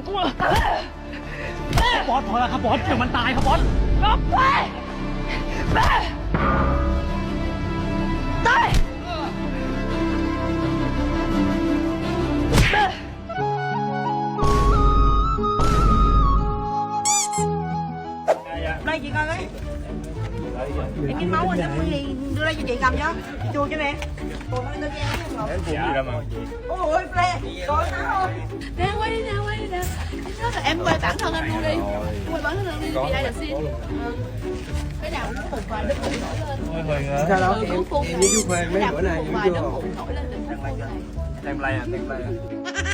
บอสพอแล้วครับบอสเดี๋ยวมันตายครับบอส ออกไปแม่ตาย Đây chị coi cái. Em cái máu anh nó gì đưa đây cho chị cầm cho. Chua cho nè. Còn nó đưa cho em không? Ôi Ple, coi nó ơi. Nè quay đi nè nói là em quay bản thân anh luôn đi, quay bản thân anh đi vì đây là xin cái nào cũng một vài đứt bụng nổi lên Sao đó em đi du phê mấy bữa nay một vui vài chưa? đứt bụng nổi lên đừng có phun này tem lay à tem lay à